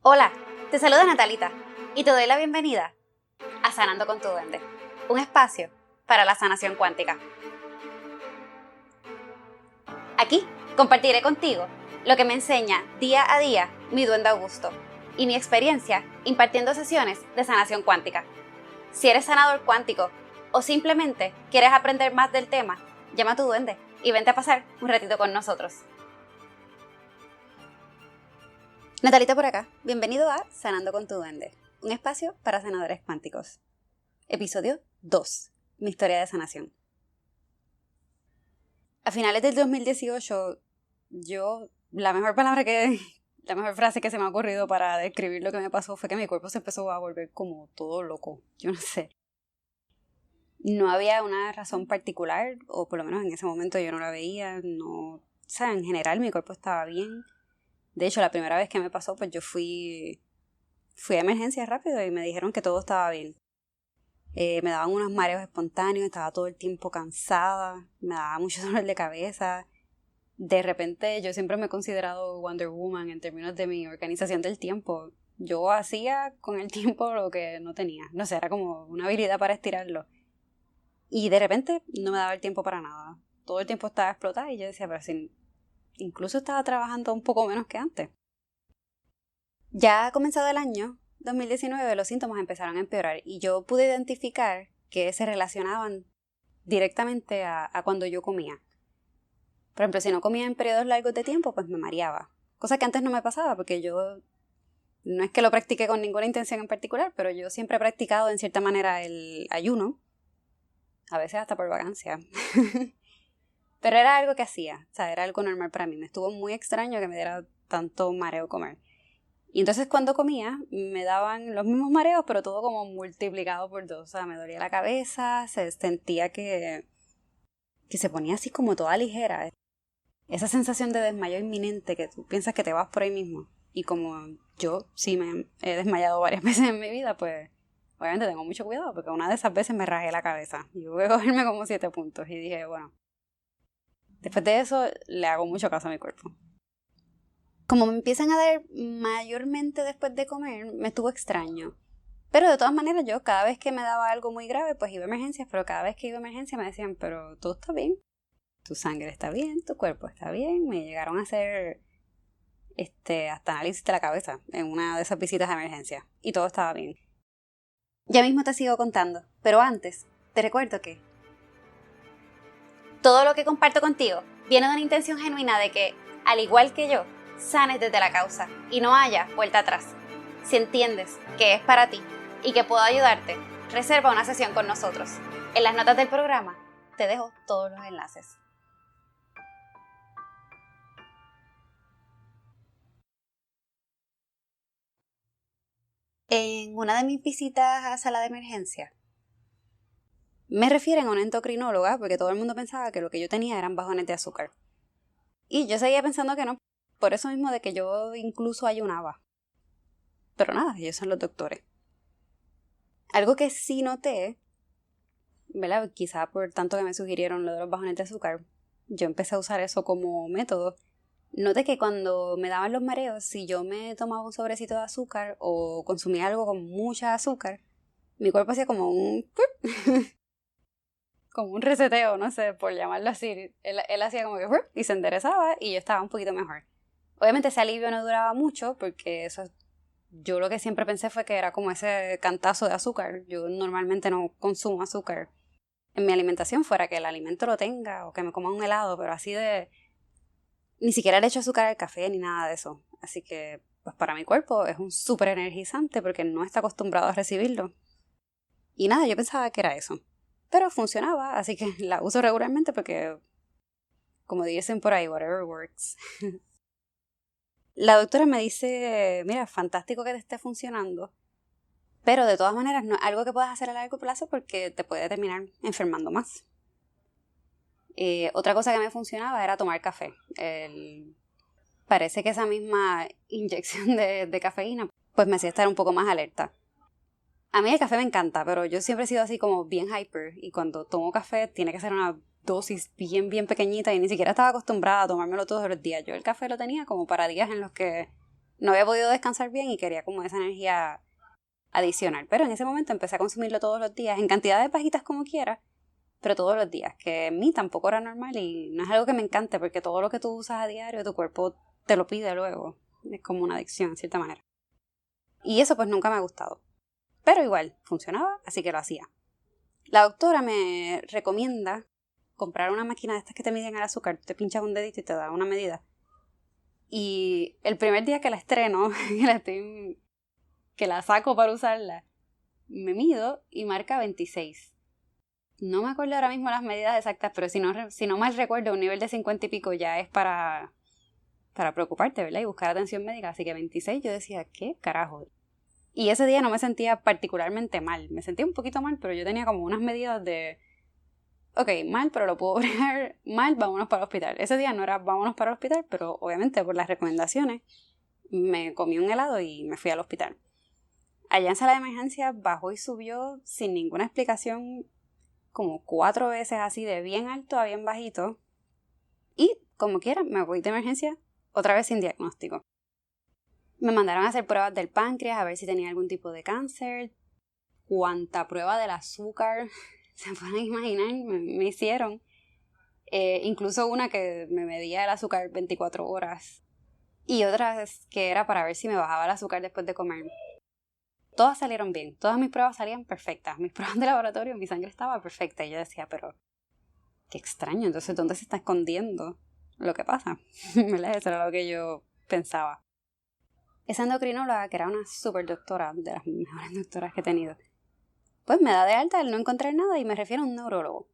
Hola, te saluda Natalita y te doy la bienvenida a Sanando con tu Duende, un espacio para la sanación cuántica. Aquí compartiré contigo lo que me enseña día a día mi duende Augusto y mi experiencia impartiendo sesiones de sanación cuántica. Si eres sanador cuántico o simplemente quieres aprender más del tema, llama a tu duende y vente a pasar un ratito con nosotros. Natalita por acá, bienvenido a Sanando con tu Duende, un espacio para sanadores cuánticos. Episodio 2, mi historia de sanación. A finales del 2018, la mejor frase que se me ha ocurrido para describir lo que me pasó fue que mi cuerpo se empezó a volver como todo loco, yo no sé. No había una razón particular, o por lo menos en ese momento yo no la veía, en general mi cuerpo estaba bien. De hecho, la primera vez que me pasó, pues yo fui a emergencias rápido y me dijeron que todo estaba bien. Me daban unos mareos espontáneos, estaba todo el tiempo cansada, me daba mucho dolor de cabeza. De repente, yo siempre me he considerado Wonder Woman en términos de mi organización del tiempo. Yo hacía con el tiempo lo que no tenía. No sé, era como una habilidad para estirarlo. Y de repente no me daba el tiempo para nada. Todo el tiempo estaba explotada y yo decía, pero si incluso estaba trabajando un poco menos que antes. Ya ha comenzado el año 2019, los síntomas empezaron a empeorar y yo pude identificar que se relacionaban directamente a cuando yo comía. Por ejemplo, si no comía en periodos largos de tiempo, pues me mareaba. Cosa que antes no me pasaba porque yo no es que lo practiqué con ninguna intención en particular, pero yo siempre he practicado en cierta manera el ayuno, a veces hasta por vacancia. Pero era algo que hacía, o sea, era algo normal para mí. Me estuvo muy extraño que me diera tanto mareo comer. Y entonces cuando comía me daban los mismos mareos, pero todo como multiplicado por 2. O sea, me dolía la cabeza, se sentía que se ponía así como toda ligera. Esa sensación de desmayo inminente que tú piensas que te vas por ahí mismo. Y como yo sí me he desmayado varias veces en mi vida, pues obviamente tengo mucho cuidado porque una de esas veces me rajé la cabeza. Y hubo que cogerme como 7 puntos. Y dije, bueno, después de eso le hago mucho caso a mi cuerpo. Como me empiezan a dar mayormente después de comer, me estuvo extraño. Pero de todas maneras yo cada vez que me daba algo muy grave, pues iba a emergencias, pero cada vez que iba a emergencias me decían, pero todo está bien, tu sangre está bien, tu cuerpo está bien. Me llegaron a hacer hasta análisis de la cabeza en una de esas visitas a emergencia y todo estaba bien. Ya mismo te sigo contando, pero antes te recuerdo que todo lo que comparto contigo viene de una intención genuina de que, al igual que yo, sanes desde la causa y no haya vuelta atrás. Si entiendes que es para ti y que puedo ayudarte, reserva una sesión con nosotros. En las notas del programa te dejo todos los enlaces. En una de mis visitas a sala de emergencia, me refieren a una endocrinóloga porque todo el mundo pensaba que lo que yo tenía eran bajones de azúcar. Y yo seguía pensando que no, por eso mismo de que yo incluso ayunaba. Pero nada, ellos son los doctores. Algo que sí noté, ¿verdad? Quizá por tanto que me sugirieron lo de los bajones de azúcar, yo empecé a usar eso como método. Noté que cuando me daban los mareos, si yo me tomaba un sobrecito de azúcar o consumía algo con mucha azúcar, mi cuerpo hacía como como un reseteo, no sé, por llamarlo así. Él hacía como que y se enderezaba y yo estaba un poquito mejor. Obviamente ese alivio no duraba mucho porque yo lo que siempre pensé fue que era como ese cantazo de azúcar. Yo normalmente no consumo azúcar en mi alimentación, fuera que el alimento lo tenga o que me coma un helado, pero así de... Ni siquiera le echo azúcar al café ni nada de eso. Así que, pues para mi cuerpo es un súper energizante porque no está acostumbrado a recibirlo. Y nada, yo pensaba que era eso. Pero funcionaba, así que la uso regularmente porque, como dicen por ahí, whatever works. La doctora me dice, mira, fantástico que te esté funcionando, pero de todas maneras no es algo que puedas hacer a largo plazo porque te puede terminar enfermando más. Otra cosa que me funcionaba era tomar café. Parece que esa misma inyección de cafeína pues me hacía estar un poco más alerta. A mí el café me encanta, pero yo siempre he sido así como bien hyper y cuando tomo café tiene que ser una dosis bien, bien pequeñita y ni siquiera estaba acostumbrada a tomármelo todos los días. Yo el café lo tenía como para días en los que no había podido descansar bien y quería como esa energía adicional. Pero en ese momento empecé a consumirlo todos los días, en cantidades bajitas como quiera, pero todos los días, que en mí tampoco era normal y no es algo que me encante porque todo lo que tú usas a diario, tu cuerpo te lo pide luego. Es como una adicción, en cierta manera. Y eso pues nunca me ha gustado. Pero igual, funcionaba, así que lo hacía. La doctora me recomienda comprar una máquina de estas que te miden el azúcar. Te pinchas un dedito y te da una medida. Y el primer día que la estreno, que la saco para usarla, me mido y marca 26. No me acuerdo ahora mismo las medidas exactas, pero si no mal recuerdo, un nivel de 50 y pico ya es para preocuparte, ¿verdad? Y buscar atención médica. Así que 26 yo decía, ¿qué carajo? Y ese día no me sentía particularmente mal. Me sentía un poquito mal, pero yo tenía como unas medidas de... Ok, mal, pero lo puedo bregar. Mal, vámonos para el hospital. Ese día no era vámonos para el hospital, pero obviamente por las recomendaciones me comí un helado y me fui al hospital. Allá en sala de emergencia bajó y subió sin ninguna explicación como 4 veces así de bien alto a bien bajito. Y como quiera me voy de emergencia otra vez sin diagnóstico. Me mandaron a hacer pruebas del páncreas a ver si tenía algún tipo de cáncer. Cuánta prueba del azúcar se pueden imaginar me hicieron. Incluso una que me medía el azúcar 24 horas. Y otra que era para ver si me bajaba el azúcar después de comer. Todas salieron bien. Todas mis pruebas salían perfectas. Mis pruebas de laboratorio, mi sangre estaba perfecta. Y yo decía, pero qué extraño. Entonces, ¿dónde se está escondiendo lo que pasa? ¿Verdad? Eso era lo que yo pensaba. Esa endocrinóloga, que era una super doctora, de las mejores doctoras que he tenido, pues me da de alta al no encontrar nada y me refiere a un neurólogo.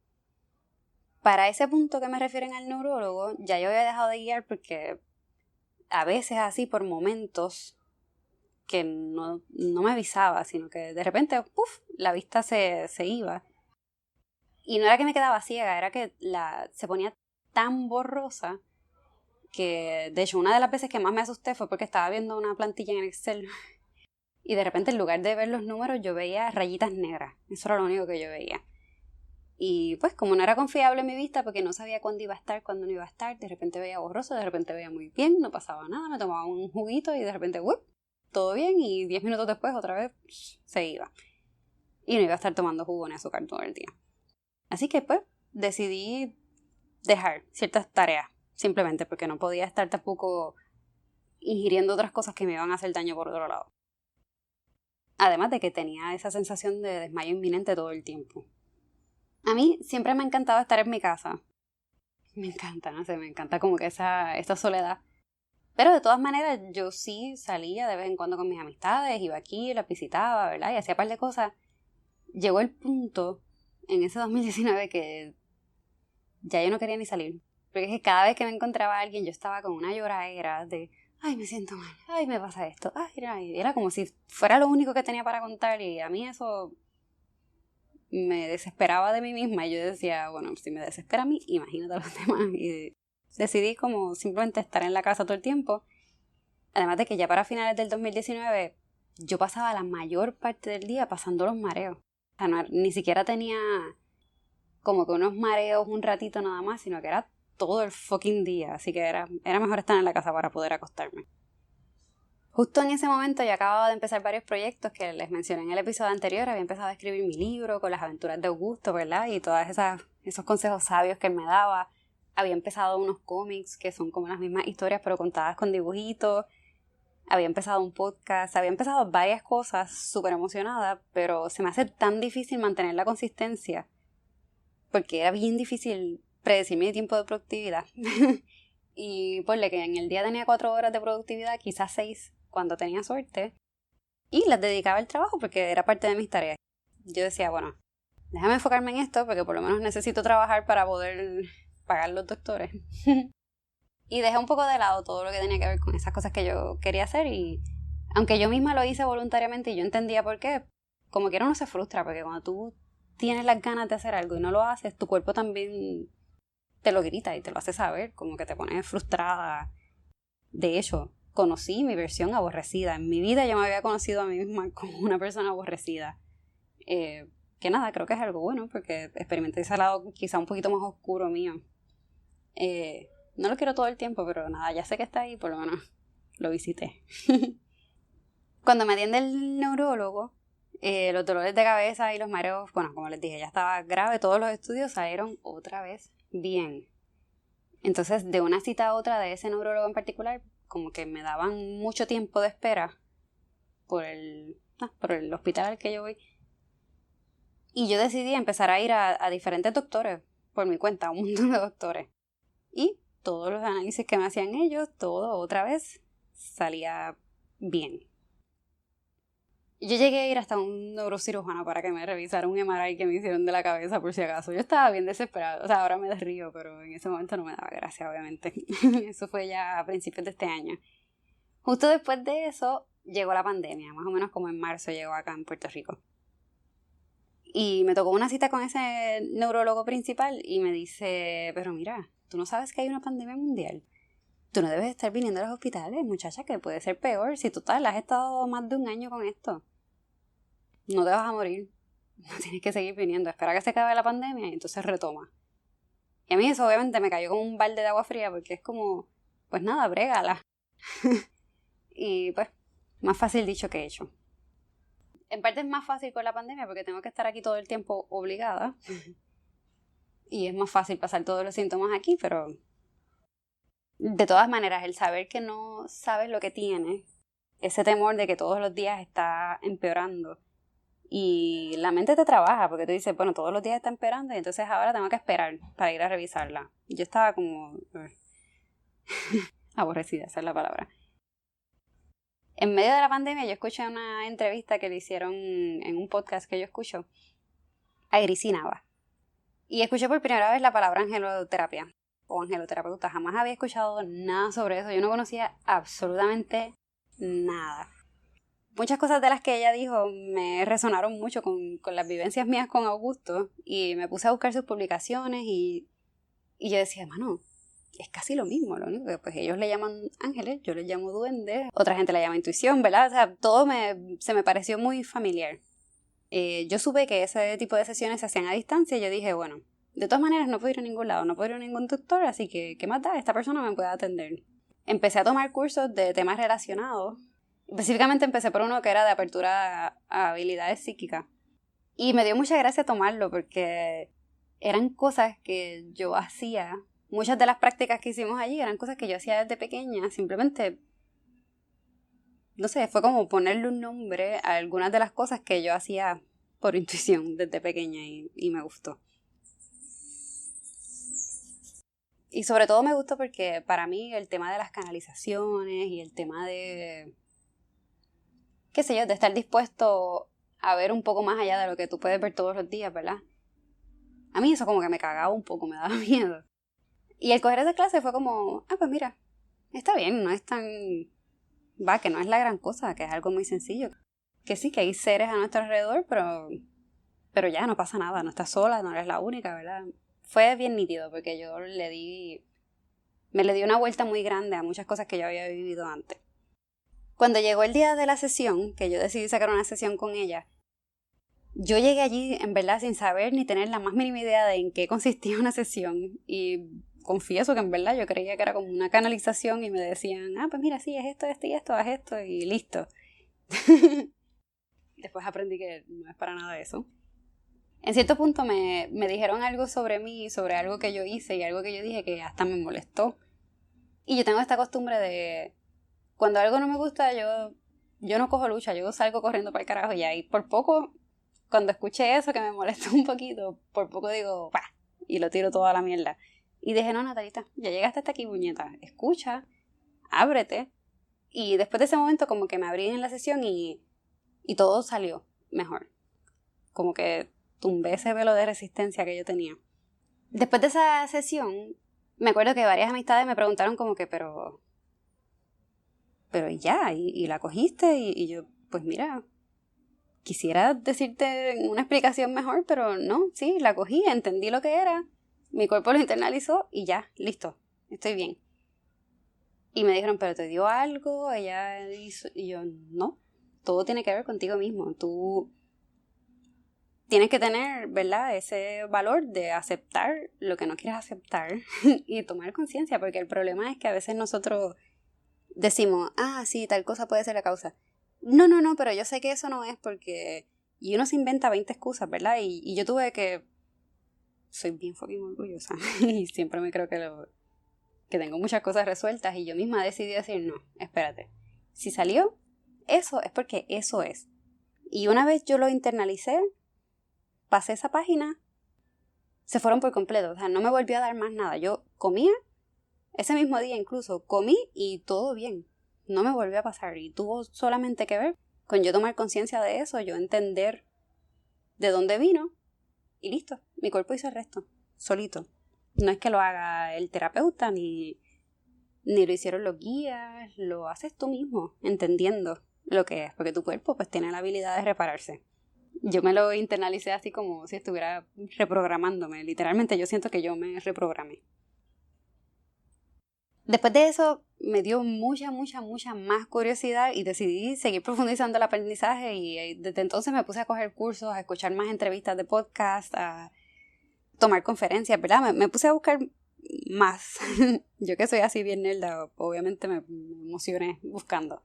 Para ese punto que me refieren al neurólogo, ya yo había dejado de guiar porque a veces así por momentos que no me avisaba, sino que de repente, ¡puf!, la vista se iba. Y no era que me quedaba ciega, era que se ponía tan borrosa que, de hecho, una de las veces que más me asusté fue porque estaba viendo una plantilla en Excel y de repente en lugar de ver los números yo veía rayitas negras. Eso era lo único que yo veía. Y pues como no era confiable mi vista porque no sabía cuándo iba a estar, cuándo no iba a estar, de repente veía borroso, de repente veía muy bien, no pasaba nada, me tomaba un juguito y de repente, ¡wup!, todo bien, y 10 minutos después otra vez se iba. Y no iba a estar tomando jugo ni azúcar todo el día. Así que pues decidí dejar ciertas tareas, simplemente porque no podía estar tampoco ingiriendo otras cosas que me iban a hacer daño por otro lado. Además de que tenía esa sensación de desmayo inminente todo el tiempo. A mí siempre me ha encantado estar en mi casa. Me encanta, no sé, me encanta como que esa soledad. Pero de todas maneras yo sí salía de vez en cuando con mis amistades, iba aquí, las visitaba, ¿verdad? Y hacía un par de cosas. Llegó el punto en ese 2019 que ya yo no quería ni salir. Porque es que cada vez que me encontraba a alguien yo estaba con una lloradera de ay, me siento mal, ay, me pasa esto, ay, era como si fuera lo único que tenía para contar y a mí eso me desesperaba de mí misma y yo decía, bueno, si me desespera a mí, imagínate a los demás. Y decidí como simplemente estar en la casa todo el tiempo. Además de que ya para finales del 2019 yo pasaba la mayor parte del día pasando los mareos. O sea, ni siquiera tenía como que unos mareos un ratito nada más, sino que era todo el fucking día. Así que era mejor estar en la casa para poder acostarme. Justo en ese momento yo acababa de empezar varios proyectos que les mencioné en el episodio anterior. Había empezado a escribir mi libro con las aventuras de Augusto, ¿verdad? Y todos esos consejos sabios que él me daba. Había empezado unos cómics que son como las mismas historias pero contadas con dibujitos. Había empezado un podcast. Había empezado varias cosas súper emocionada, pero se me hace tan difícil mantener la consistencia porque era bien difícil predecir mi tiempo de productividad. Y ponle que en el día tenía 4 horas de productividad, quizás 6 cuando tenía suerte, y las dedicaba al trabajo porque era parte de mis tareas. Yo decía, bueno, déjame enfocarme en esto porque por lo menos necesito trabajar para poder pagar los doctores. Y dejé un poco de lado todo lo que tenía que ver con esas cosas que yo quería hacer, y aunque yo misma lo hice voluntariamente y yo entendía por qué, como quiera uno se frustra porque cuando tú tienes las ganas de hacer algo y no lo haces, tu cuerpo también te lo grita y te lo hace saber, como que te pones frustrada. De hecho, conocí mi versión aborrecida. En mi vida yo me había conocido a mí misma como una persona aborrecida. Que nada, creo que es algo bueno porque experimenté ese lado quizá un poquito más oscuro mío. No lo quiero todo el tiempo, pero nada, ya sé que está ahí, por lo menos lo visité. Cuando me atiende el neurólogo, los dolores de cabeza y los mareos, bueno, como les dije, ya estaba grave, todos los estudios salieron otra vez bien. Entonces, de una cita a otra de ese neurólogo en particular, como que me daban mucho tiempo de espera por el hospital al que yo voy. Y yo decidí empezar a ir a diferentes doctores por mi cuenta, a un montón de doctores. Y todos los análisis que me hacían ellos, todo otra vez salía bien. Yo llegué a ir hasta un neurocirujano para que me revisara un MRI que me hicieron de la cabeza por si acaso. Yo estaba bien desesperada, o sea, ahora me desrío, pero en ese momento no me daba gracia, obviamente. Eso fue ya a principios de este año. Justo después de eso llegó la pandemia, más o menos como en marzo llegó acá en Puerto Rico. Y me tocó una cita con ese neurólogo principal y me dice, pero mira, tú no sabes que hay una pandemia mundial. Tú no debes estar viniendo a los hospitales, muchacha, que puede ser peor. Si total, has estado más de un año con esto. No te vas a morir. No tienes que seguir viniendo. Espera que se acabe la pandemia y entonces retoma. Y a mí eso obviamente me cayó como un balde de agua fría porque es como, pues nada, brégala. Y pues, más fácil dicho que hecho. En parte es más fácil con la pandemia porque tengo que estar aquí todo el tiempo obligada. Y es más fácil pasar todos los síntomas aquí, pero de todas maneras, el saber que no sabes lo que tienes, ese temor de que todos los días está empeorando, y la mente te trabaja porque tú dices, bueno, todos los días está empeorando y entonces ahora tengo que esperar para ir a revisarla. Y yo estaba como aborrecida, esa es la palabra. En medio de la pandemia yo escuché una entrevista que le hicieron en un podcast que yo escucho a Irisy Nava. Y escuché por primera vez la palabra angeloterapia o angeloterapeuta. Jamás había escuchado nada sobre eso. Yo no conocía absolutamente nada. Muchas cosas de las que ella dijo me resonaron mucho con las vivencias mías con Augusto. Y me puse a buscar sus publicaciones y yo decía, mano, es casi lo mismo. Lo único que pues ellos le llaman ángeles, yo les llamo duendes. Otra gente le llama intuición, ¿verdad? O sea, todo se me pareció muy familiar. Yo supe que ese tipo de sesiones se hacían a distancia y yo dije, bueno, de todas maneras no puedo ir a ningún lado, no puedo ir a ningún doctor, así que ¿qué más da? Esta persona me puede atender. Empecé a tomar cursos de temas relacionados. Específicamente empecé por uno que era de apertura a habilidades psíquicas. Y me dio mucha gracia tomarlo porque eran cosas que yo hacía. Muchas de las prácticas que hicimos allí eran cosas que yo hacía desde pequeña. Simplemente, no sé, fue como ponerle un nombre a algunas de las cosas que yo hacía por intuición desde pequeña y me gustó. Y sobre todo me gustó porque para mí el tema de las canalizaciones y el tema de, qué sé yo, de estar dispuesto a ver un poco más allá de lo que tú puedes ver todos los días, ¿verdad? A mí eso como que me cagaba un poco, me daba miedo. Y el coger esa clase fue como, pues mira, está bien, no es tan, que no es la gran cosa, que es algo muy sencillo. Que sí, que hay seres a nuestro alrededor, pero ya no pasa nada, no estás sola, no eres la única, ¿verdad? Fue bien nítido porque yo me le di una vuelta muy grande a muchas cosas que yo había vivido antes. Cuando llegó el día de la sesión, que yo decidí sacar una sesión con ella, yo llegué allí en verdad sin saber ni tener la más mínima idea de en qué consistía una sesión y confieso que en verdad yo creía que era como una canalización y me decían, pues mira, sí, es esto, esto y esto, haz esto y listo. Después aprendí que no es para nada eso. En cierto punto me dijeron algo sobre mí, sobre algo que yo hice y algo que yo dije que hasta me molestó. Y yo tengo esta costumbre de, cuando algo no me gusta, yo no cojo lucha, yo salgo corriendo para el carajo y ahí por poco, cuando escuché eso que me molestó un poquito, por poco digo, ¡pah! Y lo tiro toda la mierda. Y dije, no, Natalita, ya llegaste hasta aquí, puñeta, escucha, ábrete. Y después de ese momento como que me abrí en la sesión y todo salió mejor. Como que tumbé ese velo de resistencia que yo tenía. Después de esa sesión, me acuerdo que varias amistades me preguntaron como que, pero ya, y la cogiste, y yo, pues mira, quisiera decirte una explicación mejor, pero no, sí, la cogí, entendí lo que era, mi cuerpo lo internalizó y ya, listo, estoy bien. Y me dijeron, pero ¿te dio algo? Ella hizo, y yo, no, todo tiene que ver contigo mismo, tú tienes que tener, ¿verdad?, ese valor de aceptar lo que no quieres aceptar y tomar conciencia, porque el problema es que a veces nosotros decimos, sí, tal cosa puede ser la causa. No, pero yo sé que eso no es porque... Y uno se inventa 20 excusas, ¿verdad? Y yo tuve que... Soy bien fucking orgullosa y siempre me creo que tengo muchas cosas resueltas y yo misma decidí decir, no, espérate. Si salió, eso es porque eso es. Y una vez yo lo internalicé, pasé esa página, se fueron por completo. O sea, no me volvió a dar más nada. Yo comía, ese mismo día incluso, comí y todo bien. No me volvió a pasar. Y tuvo solamente que ver con yo tomar conciencia de eso, yo entender de dónde vino y listo. Mi cuerpo hizo el resto, solito. No es que lo haga el terapeuta ni lo hicieron los guías, lo haces tú mismo, entendiendo lo que es, porque tu cuerpo pues tiene la habilidad de repararse. Yo me lo internalicé así como si estuviera reprogramándome, literalmente yo siento que yo me reprogramé. Después de eso me dio mucha más curiosidad y decidí seguir profundizando el aprendizaje y desde entonces me puse a coger cursos, a escuchar más entrevistas de podcast, a tomar conferencias, ¿verdad? Me puse a buscar más. Yo que soy así bien nerda, obviamente me emocioné buscando.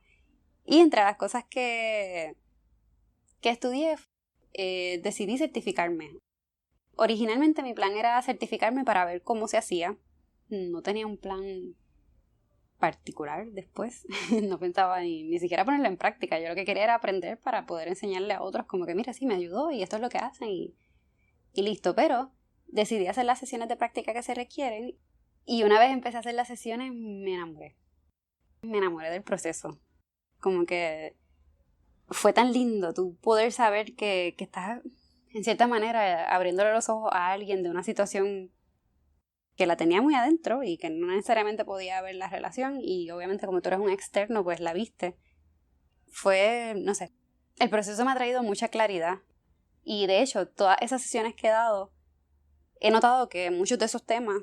Y entre las cosas que estudié, decidí certificarme. Originalmente mi plan era certificarme para ver cómo se hacía. No tenía un plan particular después. No pensaba ni siquiera ponerlo en práctica. Yo lo que quería era aprender para poder enseñarle a otros como que mira, sí, me ayudó y esto es lo que hacen y listo. Pero decidí hacer las sesiones de práctica que se requieren y una vez empecé a hacer las sesiones me enamoré. Me enamoré del proceso. Como que fue tan lindo tú poder saber que estás en cierta manera abriéndole los ojos a alguien de una situación que la tenía muy adentro y que no necesariamente podía ver la relación y obviamente como tú eres un externo pues la viste. Fue, no sé, el proceso me ha traído mucha claridad y de hecho todas esas sesiones que he dado he notado que muchos de esos temas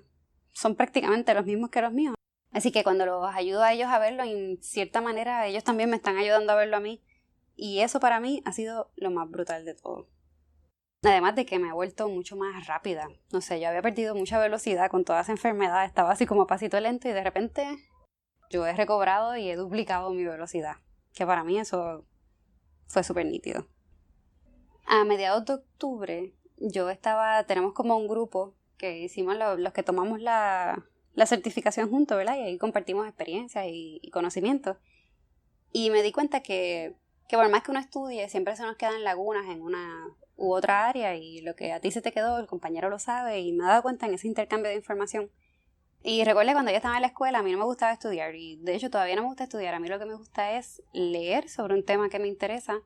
son prácticamente los mismos que los míos. Así que cuando los ayudo a ellos a verlo, en cierta manera ellos también me están ayudando a verlo a mí. Y eso para mí ha sido lo más brutal de todo. Además de que me he vuelto mucho más rápida. No sé, yo había perdido mucha velocidad con toda esa enfermedad. Estaba así como a pasito lento y de repente yo he recobrado y he duplicado mi velocidad. Que para mí eso fue súper nítido. A mediados de octubre tenemos como un grupo que hicimos los que tomamos la certificación juntos, ¿verdad? Y ahí compartimos experiencias y conocimientos. Y me di cuenta que por más que uno estudie, siempre se nos quedan lagunas en una u otra área y lo que a ti se te quedó, el compañero lo sabe y me he dado cuenta en ese intercambio de información. Y recuerdo cuando yo estaba en la escuela, a mí no me gustaba estudiar y de hecho todavía no me gusta estudiar. A mí lo que me gusta es leer sobre un tema que me interesa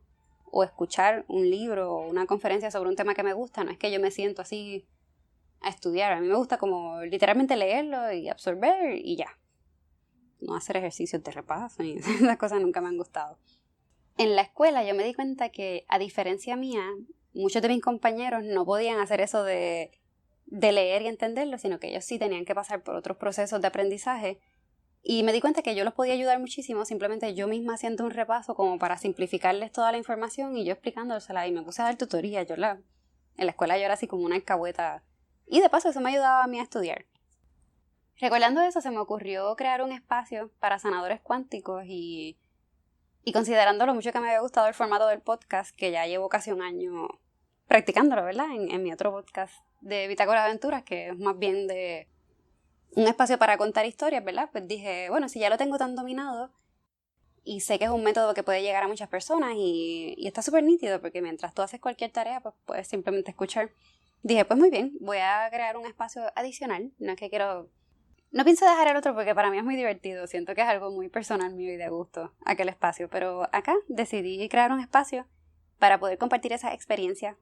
o escuchar un libro o una conferencia sobre un tema que me gusta. No es que yo me siento así a estudiar. A mí me gusta como literalmente leerlo y absorber y ya. No hacer ejercicios de repaso ni esas cosas nunca me han gustado. En la escuela yo me di cuenta que, a diferencia mía, muchos de mis compañeros no podían hacer eso de leer y entenderlo, sino que ellos sí tenían que pasar por otros procesos de aprendizaje. Y me di cuenta que yo los podía ayudar muchísimo, simplemente yo misma haciendo un repaso como para simplificarles toda la información y yo explicándosela. Y me puse a dar tutoría. En la escuela yo era así como una alcahueta. Y de paso eso me ayudaba a mí a estudiar. Recordando eso, se me ocurrió crear un espacio para sanadores cuánticos y considerando lo mucho que me había gustado el formato del podcast, que ya llevo casi un año practicándolo, ¿verdad? En mi otro podcast de Bitácora de Aventuras, que es más bien de un espacio para contar historias, ¿verdad? Pues dije, bueno, si ya lo tengo tan dominado y sé que es un método que puede llegar a muchas personas y está súper nítido, porque mientras tú haces cualquier tarea, pues puedes simplemente escuchar. Dije, pues muy bien, voy a crear un espacio adicional. No pienso dejar el otro porque para mí es muy divertido. Siento que es algo muy personal mío y de gusto, aquel espacio. Pero acá decidí crear un espacio para poder compartir esas experiencias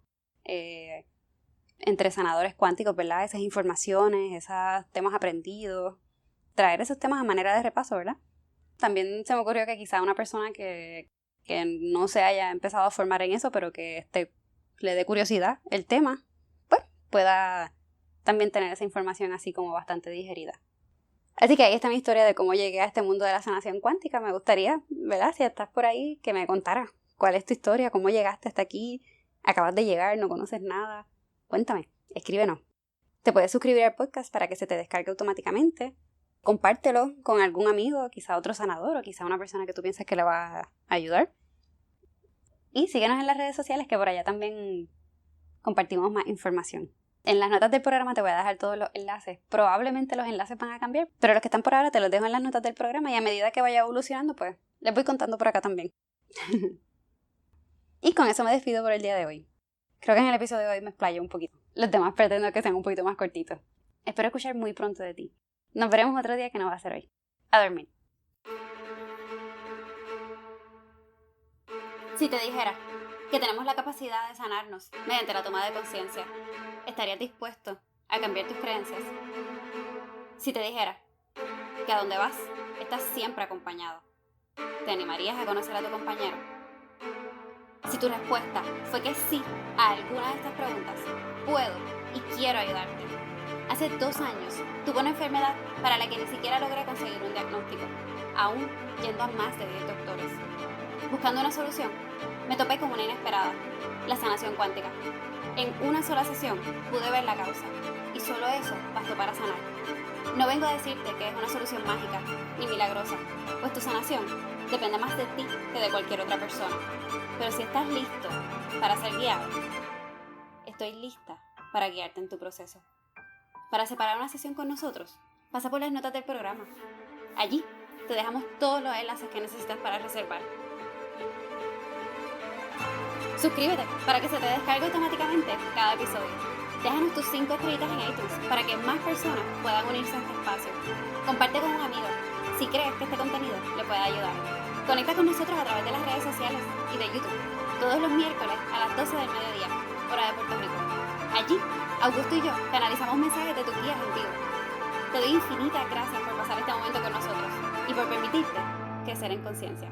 entre sanadores cuánticos, ¿verdad? Esas informaciones, esos temas aprendidos. Traer esos temas a manera de repaso, ¿verdad? También se me ocurrió que quizá una persona que no se haya empezado a formar en eso, pero que le dé curiosidad el tema, pues pueda también tener esa información así como bastante digerida. Así que ahí está mi historia de cómo llegué a este mundo de la sanación cuántica. Me gustaría, ¿verdad? Si estás por ahí, que me contaras cuál es tu historia, cómo llegaste hasta aquí, acabas de llegar, no conoces nada. Cuéntame, escríbenos. Te puedes suscribir al podcast para que se te descargue automáticamente. compártelo con algún amigo, quizá otro sanador o quizá una persona que tú piensas que le va a ayudar. Y síguenos en las redes sociales, que por allá también compartimos más información. En las notas del programa te voy a dejar todos los enlaces. Probablemente los enlaces van a cambiar, pero los que están por ahora te los dejo en las notas del programa y a medida que vaya evolucionando, pues les voy contando por acá también. Y con eso me despido por el día de hoy. Creo que en el episodio de hoy me explayo un poquito. Los demás pretendo que sean un poquito más cortitos. Espero escuchar muy pronto de ti. Nos veremos otro día que no va a ser hoy. A dormir. Si te dijera que tenemos la capacidad de sanarnos mediante la toma de conciencia, ¿estarías dispuesto a cambiar tus creencias? Si te dijera que a donde vas estás siempre acompañado, ¿te animarías a conocer a tu compañero? Si tu respuesta fue que sí a alguna de estas preguntas, puedo y quiero ayudarte. Hace 2 años tuve una enfermedad para la que ni siquiera logré conseguir un diagnóstico, aún yendo a más de 10 doctores. Buscando una solución, me topé con una inesperada, la sanación cuántica. En una sola sesión pude ver la causa, y solo eso bastó para sanar. No vengo a decirte que es una solución mágica ni milagrosa, pues tu sanación depende más de ti que de cualquier otra persona. Pero si estás listo para ser guiado, estoy lista para guiarte en tu proceso. Para separar una sesión con nosotros, pasa por las notas del programa. Allí te dejamos todos los enlaces que necesitas para reservar. Suscríbete para que se te descargue automáticamente cada episodio. Déjanos tus 5 estrellitas en iTunes para que más personas puedan unirse a este espacio. Comparte con un amigo si crees que este contenido le puede ayudar. Conecta con nosotros a través de las redes sociales y de YouTube, todos los miércoles a las 12 del mediodía, hora de Puerto Rico. Allí, Augusto y yo canalizamos mensajes de tus guías antiguos. Te doy infinitas gracias por pasar este momento con nosotros y por permitirte crecer en conciencia.